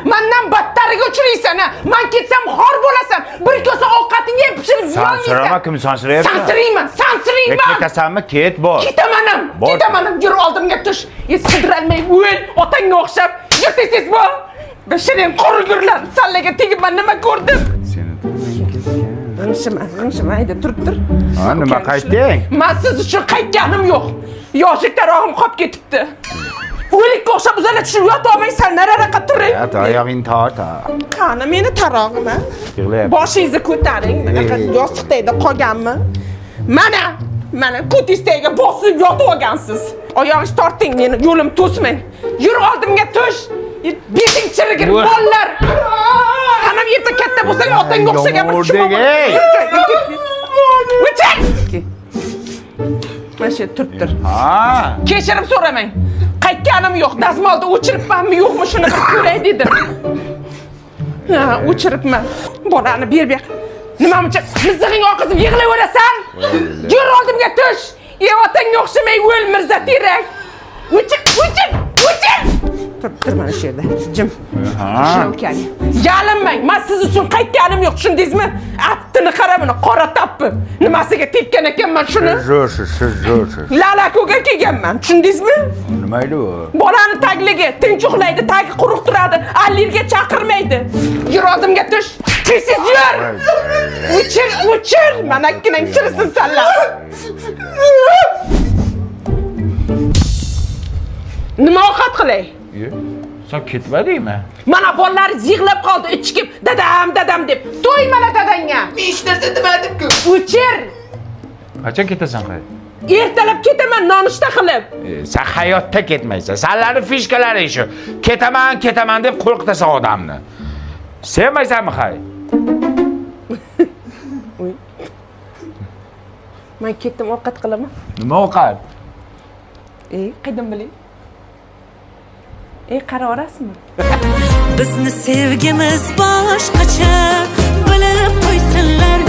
Mendan battariga uchraysan. Men ketsam xor bo'lasan. Bir kosa ovqatingni yeb pishirib yeyolmaysan. Sansirama, kim sansirayapti? Sansirayman. Ketasanmi? Ket bor. Ketaman. Yur oldimga tush. Sidiralmay o'l, otangga o'xshab. Yurtisiz bu. Bashirin qurgurlar. Sallaga tegib men nima ko'rdim? G'ingshima, hayda turib tur. Ha, nima qaytding? Men siz uchun qaytganim yo'q. Yoshlik tarog'im qolib ketibdi. O'likka o'xshab uzala tushib yotolmay sal nariroqqa turing. Oyog'ingni torta. Qani meni tarog'im a? Yig'layapti. Boshingizni ko'taring. Bunaqa yostiqdayda qolganmi? Mana ko'tingizga bosib yotib olgansiz. Oyog'ingizni torting, meni yo'lim to'smang. Yur oldimga tush. Beting chirigir bollar. Sanam yerda katta bo'lsang otangga o'xshagan bir kishi bor. O'chak! Mana shu turibdir. Ha. Kechirim so'ramang. Qaytganim yo'q. Dazmolda o'chiribmanmi yo'qmi shuni bir ko'ray dedim. Ha, o'chiribman. Bolani ber. Nima uchun mizig'ing oqizib yig'layverasan? Yur oldimga tush. Otangga o'xshamay o'l Mirza Terak. O'chir. Tur mana shu yerda. Jim. Ha. Yalinmang. Men siz uchun qaytganim yo'q, tushundingizmi? Aptini qara buni, qora tappi. Nimasiga tekkan ekanman shuni? Siz. Lalakuga kelganman, tushundingizmi? Nima edi u? Bolani tagligi, tinch uxlaydi, tagi quruq turadi, allergiya chaqirmaydi. Yur oldimga tush. Tez yur. O'chir. Mana akkinang chirisin sanlar. Nima ovqat qilay? Sen ketmadingmi? Mana bolalaringiz yig'lab qoldi, ichkib dadam deb. To'y mana dadangga. Hech narsa demadim-ku. O'chir. Qachon ketasan qay? Ertalab ketaman nonushta qilib. Sen hayotda ketmaysan. Senlarni fishkalari shu. Ketaman deb qo'rqitasan odamni. Sevmaysanmi qay? Men ketdim ovqat qilaman. Nima ovqat? Qaydan bilay? Qara orasizmi? Bizni sevgimiz boshqacha bilib qo'ysinlar.